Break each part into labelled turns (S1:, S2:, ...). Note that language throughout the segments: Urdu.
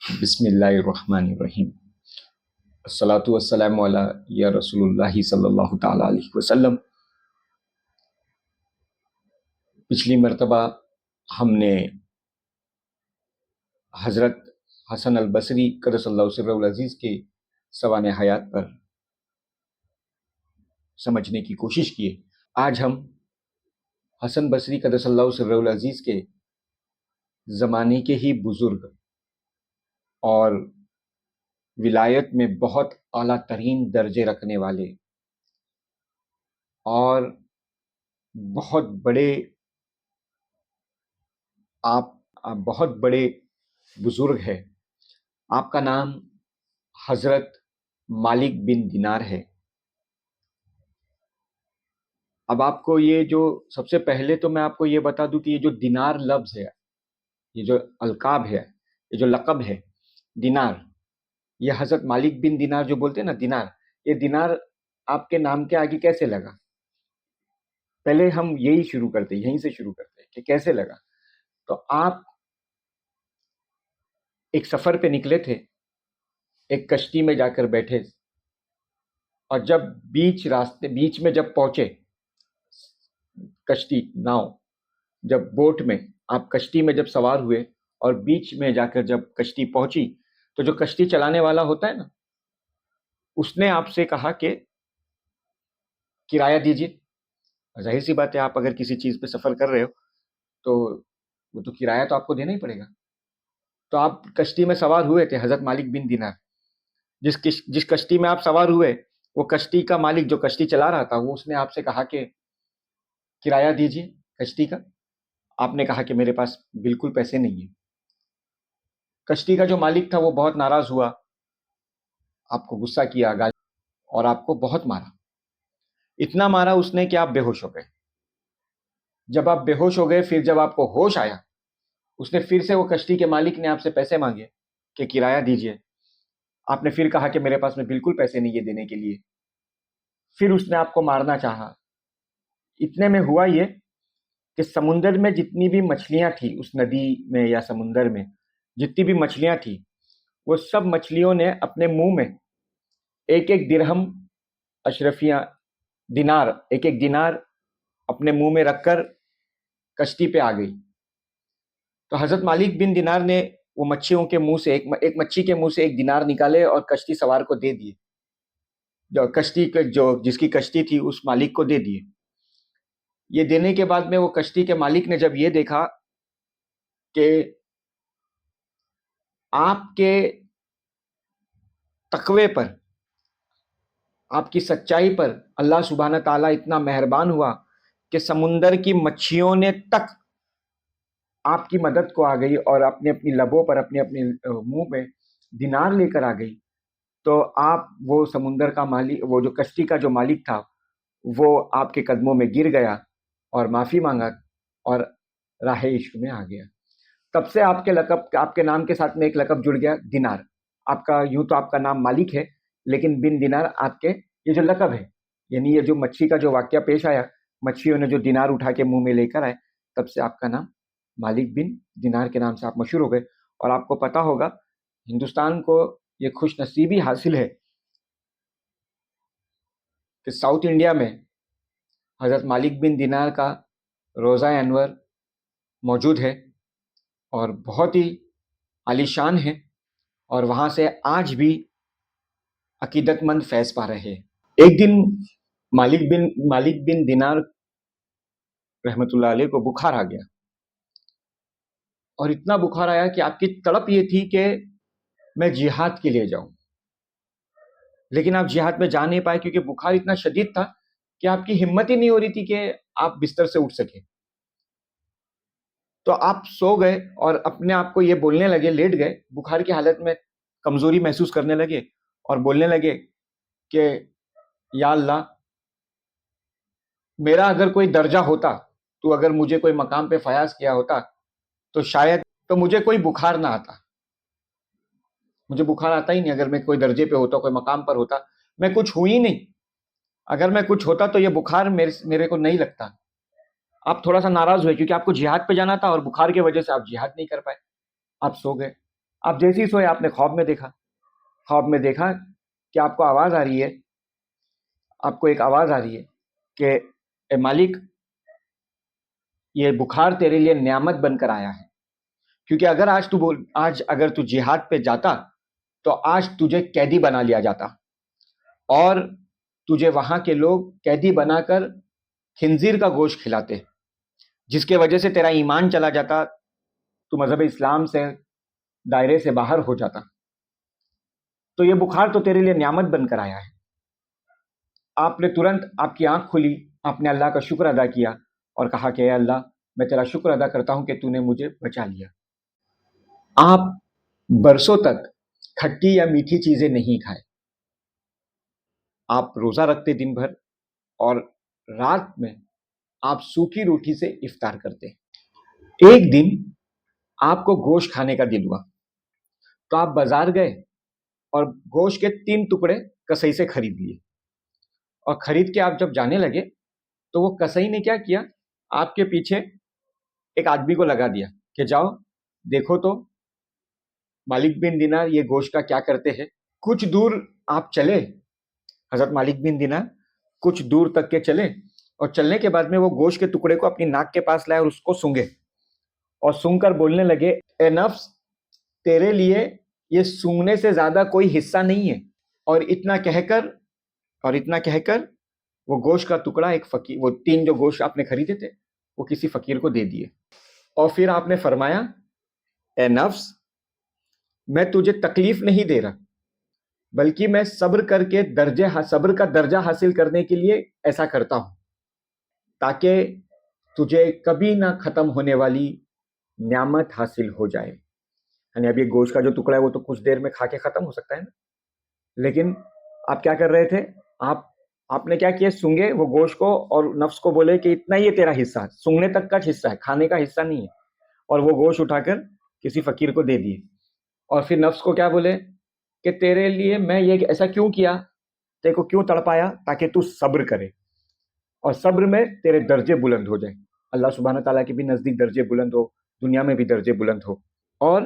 S1: بسم اللہ الرحمن الرحیم۔ الصلاۃ والسلام علی یا رسول اللہ صلی اللہ تعالی علیہ وسلم۔ پچھلی مرتبہ ہم نے حضرت حسن البصری قدس اللہ سرہ العزیز کے سوانح حیات پر سمجھنے کی کوشش کی ہے۔ آج ہم حسن بصری قدس اللہ سرہ العزیز کے زمانے کے ہی بزرگ اور ولایت میں بہت اعلیٰ ترین درجے رکھنے والے اور بہت بڑے بزرگ ہے۔ آپ کا نام حضرت مالک بن دینار ہے۔ اب آپ کو یہ جو سب سے پہلے تو میں آپ کو یہ بتا دوں کہ یہ جو دینار لفظ ہے، یہ جو القاب ہے، یہ جو لقب ہے دینار، یہ حضرت مالک بن دینار جو بولتے ہیں نا دینار، یہ دینار آپ کے نام کے آگے کیسے لگا؟ پہلے ہم یہیں سے شروع کرتے کہ کیسے لگا۔ تو آپ ایک سفر پہ نکلے تھے، ایک کشتی میں جا کر بیٹھے، اور جب بیچ میں جب پہنچے، کشتی ناؤ جب بوٹ میں آپ کشتی میں جب سوار ہوئے اور بیچ میں جا کر جب کشتی پہنچی، تو جو کشتی چلانے والا ہوتا ہے نا، اس نے آپ سے کہا کہ کرایہ دیجیے۔ ظاہر سی بات ہے، آپ اگر کسی چیز پہ سفر کر رہے ہو تو وہ تو کرایہ تو آپ کو دینا ہی پڑے گا۔ تو آپ کشتی میں سوار ہوئے تھے، حضرت مالک بن دینار، جس کشتی میں آپ سوار ہوئے، وہ کشتی کا مالک جو کشتی چلا رہا تھا، وہ اس نے آپ سے کہا کہ کرایہ دیجیے کشتی کا۔ آپ نے کہا کہ میرے پاس بالکل پیسے نہیں ہیں۔ کشتی کا جو مالک تھا وہ بہت ناراض ہوا، آپ کو غصہ کیا، گالی، اور آپ کو بہت مارا۔ اتنا مارا اس نے کہ آپ بے ہوش ہو گئے۔ جب آپ بے ہوش ہو گئے، پھر جب آپ کو ہوش آیا، اس نے پھر سے، وہ کشتی کے مالک نے آپ سے پیسے مانگے کہ کرایہ دیجیے۔ آپ نے پھر کہا کہ میرے پاس میں بالکل پیسے نہیں ہے دینے کے لیے۔ پھر اس نے آپ کو مارنا چاہا۔ اتنے میں ہوا یہ کہ سمندر میں جتنی بھی مچھلیاں تھیں، اس ندی میں یا سمندر میں جتنی بھی مچھلیاں تھیں، وہ سب مچھلیوں نے اپنے منہ میں ایک ایک درہم، اشرفیہ دینار، ایک ایک دینار اپنے منہ میں رکھ کر کشتی پہ آ گئی۔ تو حضرت مالک بن دینار نے وہ مچھیوں کے منہ سے ایک مچھی کے منہ سے ایک دینار نکالے اور کشتی سوار کو دے دیے، جس کی کشتی تھی اس مالک کو دے دیے۔ یہ دینے کے بعد میں وہ کشتی کے مالک نے جب یہ دیکھا کہ آپ کے تقوی پر، آپ کی سچائی پر اللہ سبحانہ تعالیٰ اتنا مہربان ہوا کہ سمندر کی مچھیوں نے تک آپ کی مدد کو آ گئی اور اپنی لبوں پر، اپنے منہ میں دینار لے کر آ گئی، تو آپ وہ سمندر کا مالک، وہ جو کشتی کا جو مالک تھا، وہ آپ کے قدموں میں گر گیا اور معافی مانگا اور راہ عشق میں آ گیا۔ تب سے آپ کے نام کے ساتھ میں ایک لقب جڑ گیا، دینار۔ آپ کا یوں تو آپ کا نام مالک ہے، لیکن بن دینار آپ کے یہ جو لقب ہے، یعنی یہ جو مچھی کا جو واقعہ پیش آیا، مچھیوں نے جو دینار اٹھا کے منہ میں لے کر آئے، تب سے آپ کا نام مالک بن دینار کے نام سے آپ مشہور ہو گئے۔ اور آپ کو پتا ہوگا، ہندوستان کو یہ خوش نصیبی حاصل ہے کہ ساؤتھ انڈیا میں حضرت مالک بن دینار کا روضہ انور موجود ہے اور بہت ہی عالی شان ہے، اور وہاں سے آج بھی عقیدت مند فیض پا رہے ہیں۔ ایک دن مالک بن دینار رحمۃ اللہ علیہ کو بخار آ گیا، اور اتنا بخار آیا کہ آپ کی تڑپ یہ تھی کہ میں جہاد کے لیے جاؤں، لیکن آپ جہاد میں جا نہیں پائے کیونکہ بخار اتنا شدید تھا کہ آپ کی ہمت ہی نہیں ہو رہی تھی کہ آپ بستر سے اٹھ سکیں۔ تو آپ سو گئے اور اپنے آپ کو یہ بولنے لگے، لیٹ گئے بخار کی حالت میں، کمزوری محسوس کرنے لگے اور بولنے لگے کہ یا اللہ، میرا اگر کوئی درجہ ہوتا، تو اگر مجھے کوئی مقام پہ فیاض کیا ہوتا تو شاید تو مجھے کوئی بخار نہ آتا۔ مجھے بخار آتا ہی نہیں، اگر میں کوئی درجے پہ ہوتا، کوئی مقام پر ہوتا، میں کچھ ہوں ہی نہیں۔ اگر میں کچھ ہوتا تو یہ بخار میرے کو نہیں لگتا۔ آپ تھوڑا سا ناراض ہوئے کیونکہ آپ کو جہاد پہ جانا تھا اور بخار کی وجہ سے آپ جہاد نہیں کر پائے۔ آپ سو گئے۔ آپ جیسے ہی سوئے آپ نے خواب میں دیکھا کہ آپ کو آواز آ رہی ہے، آپ کو ایک آواز آ رہی ہے کہ اے مالک، یہ بخار تیرے لیے نعمت بن کر آیا ہے، کیونکہ اگر آج اگر تو جہاد پہ جاتا تو آج تجھے قیدی بنا لیا جاتا، اور تجھے وہاں کے لوگ قیدی بنا کر خنزیر کا گوشت کھلاتے، جس کی وجہ سے تیرا ایمان چلا جاتا، تو مذہب اسلام سے دائرے سے باہر ہو جاتا۔ تو یہ بخار تو تیرے لیے نعمت بن کر آیا ہے۔ آپ نے ترنت، آپ کی آنکھ کھلی، آپ نے اللہ کا شکر ادا کیا اور کہا کہ اے اللہ، میں تیرا شکر ادا کرتا ہوں کہ تو نے مجھے بچا لیا۔ آپ برسوں تک کھٹی یا میٹھی چیزیں نہیں کھائے، آپ روزہ رکھتے دن بھر، اور رات میں آپ سوکھی روٹی سے افطار کرتے۔ ایک دن آپ کو گوشت کھانے کا دل ہوا تو آپ بازار گئے اور گوشت کے 3 ٹکڑے کسائی سے خرید لیے، اور خرید کے آپ جب جانے لگے تو وہ کسائی نے کیا کیا، آپ کے پیچھے ایک آدمی کو لگا دیا کہ جاؤ دیکھو تو مالک بن دینار یہ گوشت کا کیا کرتے ہیں۔ کچھ دور آپ چلے، حضرت مالک بن دینار کچھ دور تک کے چلے، اور چلنے کے بعد میں وہ گوشت کے ٹکڑے کو اپنی ناک کے پاس لائے اور اس کو سونگے، اور سونگ کر بولنے لگے، اے نفس، تیرے لیے یہ سونگنے سے زیادہ کوئی حصہ نہیں ہے۔ اور اتنا کہہ کر وہ گوشت کا ٹکڑا ایک فقیر، وہ 3 جو گوشت آپ نے خریدے تھے وہ کسی فقیر کو دے دیے، اور پھر آپ نے فرمایا، اے نفس، میں تجھے تکلیف نہیں دے رہا، بلکہ میں صبر کا درجہ حاصل کرنے کے لیے ایسا کرتا ہوں، تاکہ تجھے کبھی نہ ختم ہونے والی نعمت حاصل ہو جائے۔ یعنی اب یہ گوشت کا جو ٹکڑا ہے وہ تو کچھ دیر میں کھا کے ختم ہو سکتا ہے نا، لیکن آپ کیا کر رہے تھے، آپ نے کیا کیا، سونگے وہ گوشت کو، اور نفس کو بولے کہ اتنا ہی تیرا حصہ ہے، سونگنے تک کا حصہ ہے، کھانے کا حصہ نہیں ہے، اور وہ گوشت اٹھا کر کسی فقیر کو دے دیے، اور پھر نفس کو کیا بولے کہ تیرے لیے میں یہ ایسا کیوں کیا، تیرے کو کیوں تڑپایا، تاکہ تو صبر کرے، اور صبر میں تیرے درجے بلند ہو جائیں، اللہ سبحانہ تعالیٰ کے بھی نزدیک درجے بلند ہو، دنیا میں بھی درجے بلند ہو، اور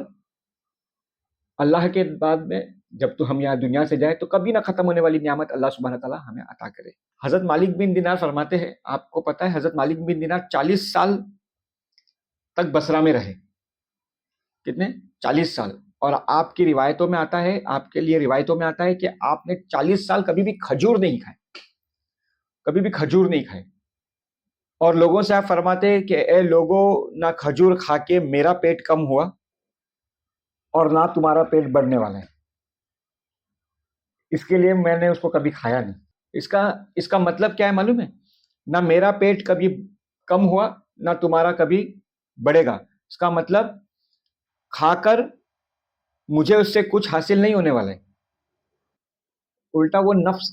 S1: اللہ کے بعد میں جب تو ہم یہاں دنیا سے جائے تو کبھی نہ ختم ہونے والی نعمت اللہ سبحانہ تعالیٰ ہمیں عطا کرے۔ حضرت مالک بن دینار فرماتے ہیں، آپ کو پتہ ہے حضرت مالک بن دینار 40 سال تک بصرہ میں رہے۔ کتنے؟ 40 سال۔ اور آپ کی روایتوں میں آتا ہے، آپ کے لیے روایتوں میں آتا ہے کہ آپ نے 40 سال کبھی بھی کھجور نہیں کھائے، کبھی بھی کھجور نہیں کھائے، اور لوگوں سے آپ فرماتے ہیں کہ اے لوگوں، نہ کھجور کھا کے میرا پیٹ کم ہوا اور نہ تمہارا پیٹ بڑھنے والا ہے، اس کے لیے میں نے اس کو کبھی کھایا نہیں۔ اس کا مطلب کیا ہے معلوم ہے؟ نہ میرا پیٹ کبھی کم ہوا، نہ تمہارا کبھی بڑھے گا۔ اس کا مطلب کھا کر مجھے اس سے کچھ حاصل نہیں ہونے والا ہے، الٹا وہ نفس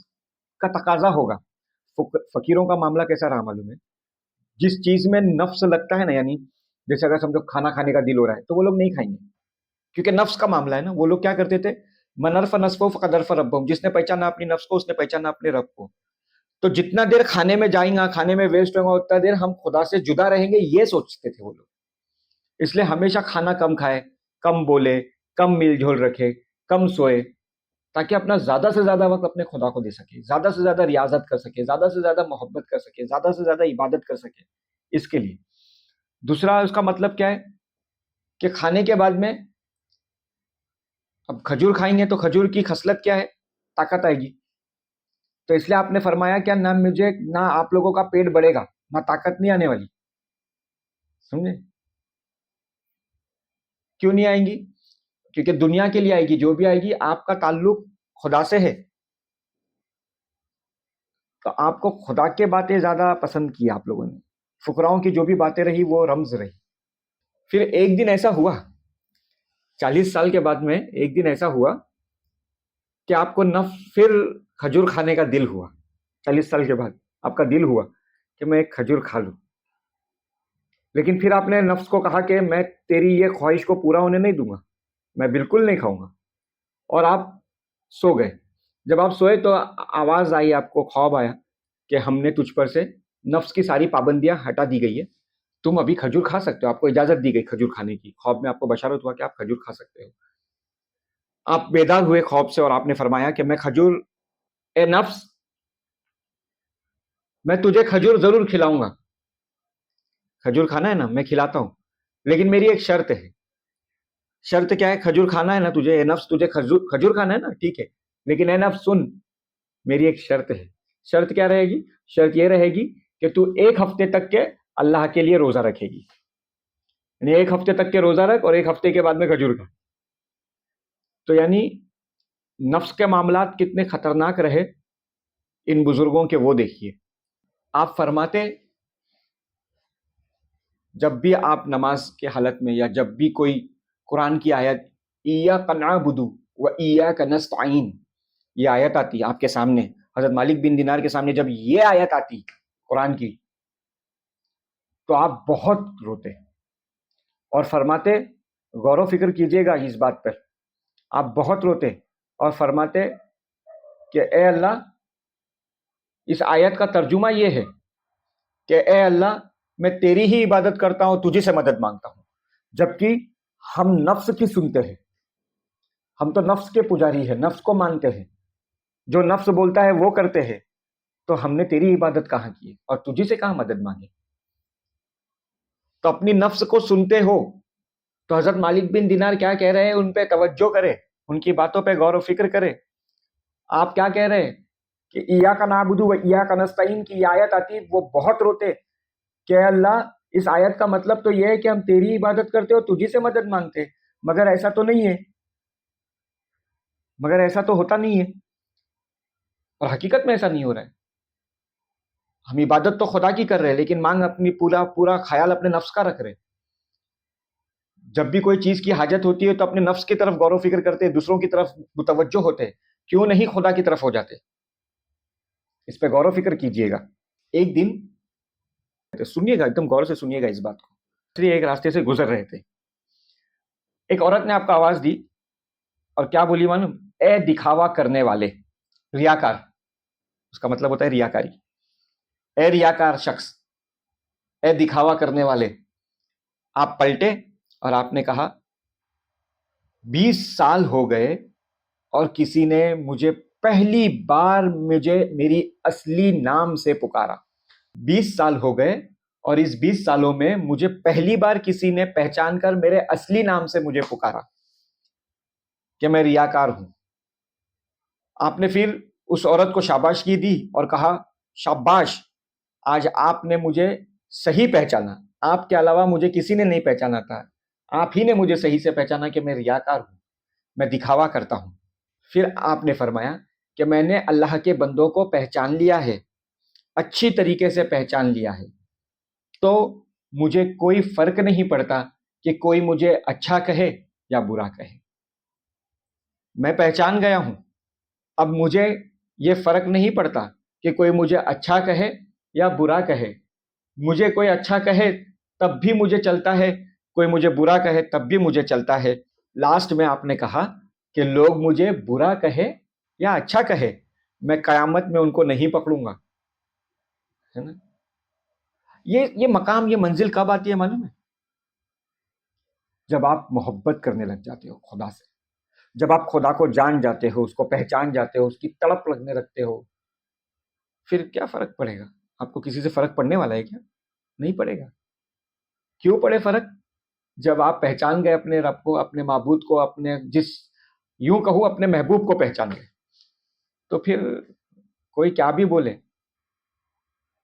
S1: کا تقاضا ہوگا۔ فقیروں کا معاملہ کیسا رہا معلوم ہے؟ جس چیز میں نفس لگتا ہے نا، یعنی جیسے اگر سمجھو کھانا کھانے کا دل ہو رہا ہے تو وہ لوگ نہیں کھائیں گے، کیونکہ نفس کا معاملہ ہے نا۔ وہ لوگ کیا کرتے تھے، من عرف نفسہ فقد عرف ربہ، جس نے پہچانا اپنی نفس کو اس نے پہچانا اپنے رب کو۔ تو جتنا دیر کھانے میں جائیں گا، کھانے میں ویسٹ ہوگا، اتنا دیر ہم خدا سے جدا رہیں گے، یہ سوچتے تھے وہ لوگ۔ اس لیے ہمیشہ کھانا کم کھائے، کم بولے، کم مل جھول رکھے، کم سوئے، تاکہ اپنا زیادہ سے زیادہ وقت اپنے خدا کو دے سکے، زیادہ سے زیادہ ریاضت کر سکے، زیادہ سے زیادہ محبت کر سکے، زیادہ سے زیادہ عبادت کر سکے، اس کے لیے۔ دوسرا اس کا مطلب کیا ہے کہ کھانے کے بعد میں اب کھجور کھائیں گے تو کھجور کی خصلت کیا ہے، طاقت آئے گی۔ تو اس لیے آپ نے فرمایا کیا، نہ آپ لوگوں کا پیٹ بڑھے گا، نہ طاقت نہیں آنے والی۔ سمجھے؟ کیوں نہیں آئیں گی؟ کیونکہ دنیا کے لیے آئے گی، جو بھی آئے گی آپ کا تعلق خدا سے ہے، تو آپ کو خدا کے باتیں زیادہ پسند کی آپ لوگوں نے، فقراؤں کی جو بھی باتیں رہی وہ رمز رہی۔ پھر ایک دن ایسا ہوا، 40 سال کے بعد میں ایک دن ایسا ہوا کہ آپ کو پھر کھجور کھانے کا دل ہوا۔ 40 سال کے بعد آپ کا دل ہوا کہ میں ایک کھجور کھا لوں، لیکن پھر آپ نے نفس کو کہا کہ میں تیری یہ خواہش کو پورا ہونے نہیں دوں گا، میں بالکل نہیں کھاؤں گا، اور آپ سو گئے۔ جب آپ سوئے تو آواز آئی، آپ کو خواب آیا کہ ہم نے تجھ پر سے نفس کی ساری پابندیاں ہٹا دی گئی ہے، تم ابھی کھجور کھا سکتے ہو، آپ کو اجازت دی گئی کھجور کھانے کی۔ خواب میں آپ کو بشارت ہوا کہ آپ کھجور کھا سکتے ہو۔ آپ بیدار ہوئے خواب سے اور آپ نے فرمایا کہ میں کھجور، اے نفس میں تجھے کھجور ضرور کھلاؤں گا، کھجور کھانا ہے نا میں کھلاتا ہوں، لیکن میری ایک شرط ہے۔ شرط کیا ہے؟ کھجور کھانا ہے نا تجھے، اے نفس تجھے کھجور کھانا ہے نا، ٹھیک ہے، لیکن اے نفس سن، میری ایک شرط ہے۔ شرط کیا رہے گی؟ شرط یہ رہے گی کہ تو ایک ہفتے تک کے اللہ کے لیے روزہ رکھے گی، یعنی ایک ہفتے تک کے روزہ رکھ اور ایک ہفتے کے بعد میں کھجور کھا۔ تو یعنی نفس کے معاملات کتنے خطرناک رہے ان بزرگوں کے، وہ دیکھیے۔ آپ فرماتے جب بھی آپ نماز کے حالت میں یا جب بھی کوئی قرآن کی آیت ایاک نعبد و ایاک نستعین یہ آیت آتی آپ کے سامنے، حضرت مالک بن دینار کے سامنے جب یہ آیت آتی قرآن کی، تو آپ بہت روتے اور فرماتے، غور و فکر کیجئے گا اس بات پر، آپ بہت روتے اور فرماتے کہ اے اللہ، اس آیت کا ترجمہ یہ ہے کہ اے اللہ میں تیری ہی عبادت کرتا ہوں، تجھی سے مدد مانگتا ہوں، جبکہ ہم نفس کی سنتے ہیں، ہم تو نفس کے پجاری ہیں، نفس کو مانتے ہیں، جو نفس بولتا ہے وہ کرتے ہیں، تو ہم نے تیری عبادت کہاں کی اور تجھی سے کہاں مدد مانگے؟ تو اپنی نفس کو سنتے ہو تو حضرت مالک بن دینار کیا کہہ رہے ہیں ان پہ توجہ کرے، ان کی باتوں پہ غور و فکر کرے۔ آپ کیا کہہ رہے ہیں کہ ایاک نعبد و ایاک نستعین کی آیت آتی، وہ بہت روتے کہ اللہ اس آیت کا مطلب تو یہ ہے کہ ہم تیری عبادت کرتے ہو، تجھی سے مدد مانگتے، مگر ایسا تو نہیں ہے، مگر ایسا تو ہوتا نہیں ہے، اور حقیقت میں ایسا نہیں ہو رہا ہے۔ ہم عبادت تو خدا کی کر رہے ہیں لیکن مانگ اپنی پورا خیال اپنے نفس کا رکھ رہے۔ جب بھی کوئی چیز کی حاجت ہوتی ہے تو اپنے نفس کی طرف غور و فکر کرتے، دوسروں کی طرف متوجہ ہوتے، کیوں نہیں خدا کی طرف ہو جاتے؟ اس پہ غور و فکر کیجئے گا۔ ایک دن سنیے گا، ایک دم غور سے سنیے گا اس بات کو۔ ایک راستے سے گزر رہے تھے، ایک عورت نے آپ کو آواز دی اور کیا بولی معلوم؟ اے دکھاوا کرنے والے، ریاکار، اس کا مطلب ہوتا ہے ریاکاری۔ اے ریاکار شخص، اے دکھاوا کرنے والے۔ آپ پلٹے اور آپ نے کہا 20 سال ہو گئے اور کسی نے مجھے پہلی بار میری اصلی نام سے پکارا۔ 20 سال ہو گئے اور اس 20 سالوں میں مجھے پہلی بار کسی نے پہچان کر میرے اصلی نام سے مجھے پکارا کہ میں ریاکار ہوں۔ آپ نے پھر اس عورت کو شاباشی دی اور کہا شاباش، آج آپ نے مجھے صحیح پہچانا، آپ کے علاوہ مجھے کسی نے نہیں پہچانا تھا، آپ ہی نے مجھے صحیح سے پہچانا کہ میں ریاکار ہوں، میں دکھاوا کرتا ہوں۔ پھر آپ نے فرمایا کہ میں نے اللہ کے بندوں کو پہچان لیا ہے، اچھی طریقے سے پہچان لیا ہے، تو مجھے کوئی فرق نہیں پڑتا کہ کوئی مجھے اچھا کہے یا برا کہے، میں پہچان گیا ہوں۔ اب مجھے یہ فرق نہیں پڑتا کہ کوئی مجھے اچھا کہے یا برا کہے، مجھے کوئی اچھا کہے تب بھی مجھے چلتا ہے، کوئی مجھے برا کہے تب بھی مجھے چلتا ہے۔ لاسٹ میں آپ نے کہا کہ لوگ مجھے برا کہے یا اچھا کہے، میں قیامت میں ان کو نہیں پکڑوں گا، ہے نا؟ یہ مقام، یہ منزل کب آتی ہے معلوم ہے؟ جب آپ محبت کرنے لگ جاتے ہو خدا سے، جب آپ خدا کو جان جاتے ہو، اس کو پہچان جاتے ہو، اس کی تڑپ لگنے لگتے ہو، پھر کیا فرق پڑے گا؟ آپ کو کسی سے فرق پڑنے والا ہے کیا؟ نہیں پڑے گا۔ کیوں پڑے فرق؟ جب آپ پہچان گئے اپنے رب کو، اپنے معبود کو، اپنے یوں کہوں اپنے محبوب کو پہچان گئے، تو پھر کوئی کیا بھی بولے،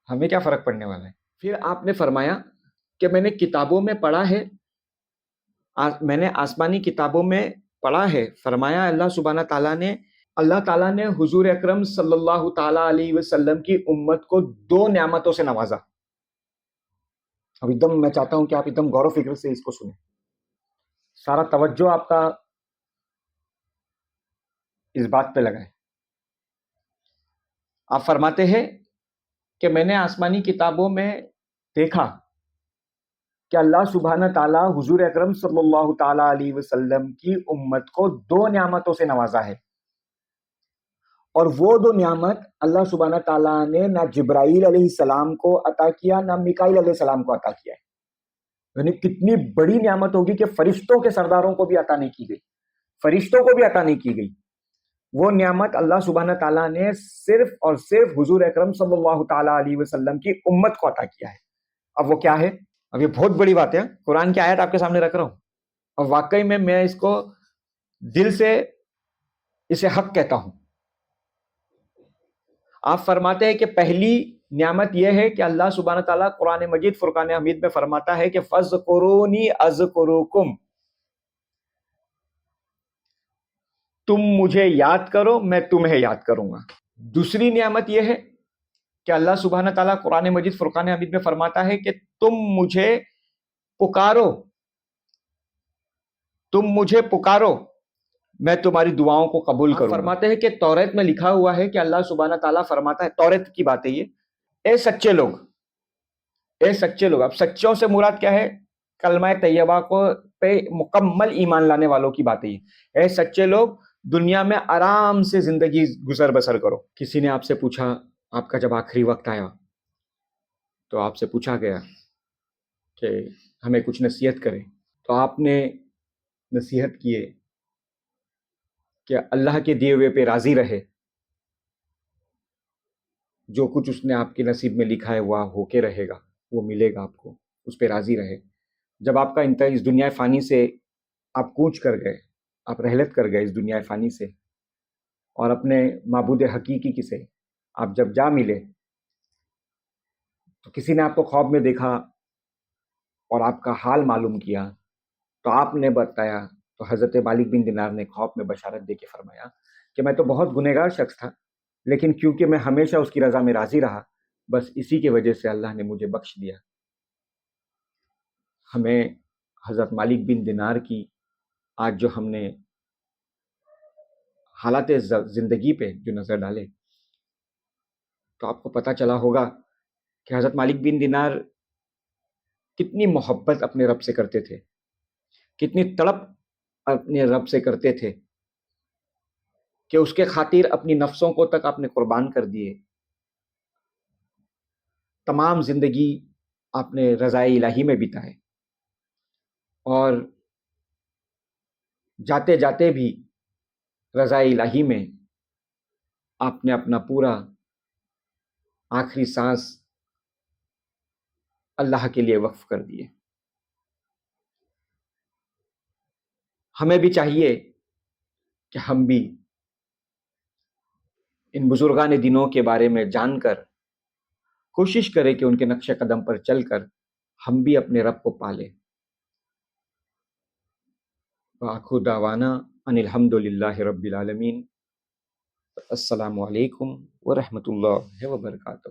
S1: ہمیں کیا فرق پڑنے والا ہے؟ پھر آپ نے فرمایا کہ میں نے کتابوں میں پڑھا ہے، میں نے آسمانی کتابوں میں پڑھا ہے، فرمایا اللہ تعالیٰ نے حضور اکرم صلی اللہ تعالیٰ علیہ وسلم کی امت کو 2 نعمتوں سے نوازا۔ اب ایک دم میں چاہتا ہوں کہ آپ ایک دم غور و فکر سے اس کو سنیں، سارا توجہ آپ کا اس بات پہ لگائے۔ آپ فرماتے ہیں کہ میں نے آسمانی کتابوں میں دیکھا کہ اللہ سبحانہ تعالیٰ حضور اکرم صلی اللہ تعالیٰ علیہ وسلم کی امت کو 2 نعمتوں سے نوازا ہے، اور وہ 2 نعمت اللہ سبحانہ تعالیٰ نے نہ جبرائیل علیہ السلام کو عطا کیا، نہ میکائیل علیہ السلام کو عطا کیا ہے۔ یعنی کتنی بڑی نعمت ہوگی کہ فرشتوں کے سرداروں کو بھی عطا نہیں کی گئی، فرشتوں کو بھی عطا نہیں کی گئی. وہ نعمت اللہ سبحانہ تعالیٰ نے صرف اور صرف حضور اکرم صلی اللہ تعالیٰ علیہ وسلم کی امت کو عطا کیا ہے. اب وہ کیا ہے؟ اب یہ بہت بڑی بات ہے. قرآن کی آیت آپ کے سامنے رکھ رہا ہوں اور واقعی میں اس کو دل سے اسے حق کہتا ہوں. آپ فرماتے ہیں کہ پہلی نعمت یہ ہے کہ اللہ سبحانہ تعالیٰ قرآن مجید فرقان حمید میں فرماتا ہے کہ فَاذْكُرُونِي أَذْكُرُكُمْ، تم مجھے یاد کرو میں تمہیں یاد کروں گا. دوسری نعمت یہ ہے کہ اللہ سبحانہ تعالیٰ قرآن مجید فرقان حمید میں فرماتا ہے کہ تم مجھے پکارو، تم مجھے پکارو میں تمہاری دعاؤں کو قبول کروں گا. فرماتے ہیں کہ توریت میں لکھا ہوا ہے کہ اللہ سبحانہ تعالیٰ فرماتا ہے، توریت کی بات ہے یہ، اے سچے لوگ، اے سچے لوگ. اب سچوں سے مراد کیا ہے؟ کلمہ طیبہ کو پہ مکمل ایمان لانے والوں کی بات ہے یہ. اے سچے لوگ، دنیا میں آرام سے زندگی گزر بسر کرو. کسی نے آپ سے پوچھا، آپ کا جب آخری وقت آیا تو آپ سے پوچھا گیا کہ ہمیں کچھ نصیحت کریں، تو آپ نے نصیحت کیے کہ اللہ کے دیے ہوئے پہ راضی رہے، جو کچھ اس نے آپ کے نصیب میں لکھا ہے وہ ہو کے رہے گا، وہ ملے گا آپ کو، اس پہ راضی رہے. جب آپ کا اس دنیا فانی سے آپ کوچ کر گئے، آپ رحلت کر گئے اس دنیا فانی سے، اور اپنے معبود حقیقی کی سے آپ جب جا ملے تو کسی نے آپ کو خواب میں دیکھا اور آپ کا حال معلوم کیا، تو آپ نے بتایا، تو حضرت مالک بن دینار نے خواب میں بشارت دے کے فرمایا کہ میں تو بہت گنہگار شخص تھا، لیکن کیونکہ میں ہمیشہ اس کی رضا میں راضی رہا، بس اسی کی وجہ سے اللہ نے مجھے بخش دیا. ہمیں حضرت مالک بن دینار کی آج جو ہم نے حالات زندگی پہ جو نظر ڈالے تو آپ کو پتہ چلا ہوگا کہ حضرت مالک بن دینار کتنی محبت اپنے رب سے کرتے تھے، کتنی تڑپ اپنے رب سے کرتے تھے کہ اس کے خاطر اپنی نفسوں کو تک آپ نے قربان کر دیے. تمام زندگی آپ نے رضائے الہی میں بتائے، اور جاتے جاتے بھی رضائے الہی میں آپ نے اپنا پورا آخری سانس اللہ کے لیے وقف کر دیے. ہمیں بھی چاہیے کہ ہم بھی ان بزرگان دنوں کے بارے میں جان کر کوشش کریں کہ ان کے نقش قدم پر چل کر ہم بھی اپنے رب کو پالیں. وآخر دعوانا ان الحمد للہ رب العالمین. السلام علیکم ورحمۃ اللہ وبرکاتہ.